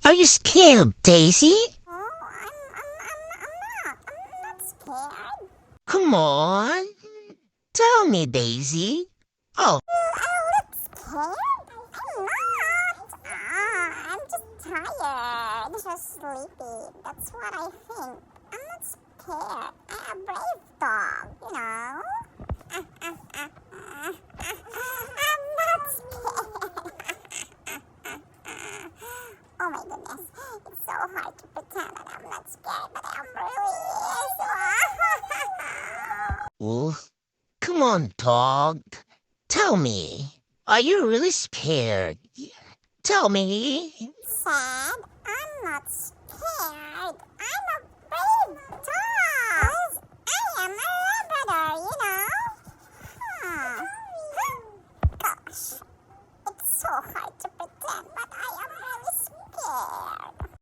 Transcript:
Are you scared, Daisy? Oh, I'm not scared. Come on. Tell me, Daisy. Oh, I look scared? I'm not. I'm just tired. Just sleepy. That's what I think. I'm not scared. I'm a brave dog, you know? I'm not scared. Oh my goodness. It's so hard to pretend that I'm not scared, but I'm really is. well, come on, dog. Tell me. Are you really scared? Tell me. Sad. I'm not scared. I'm a brave dog.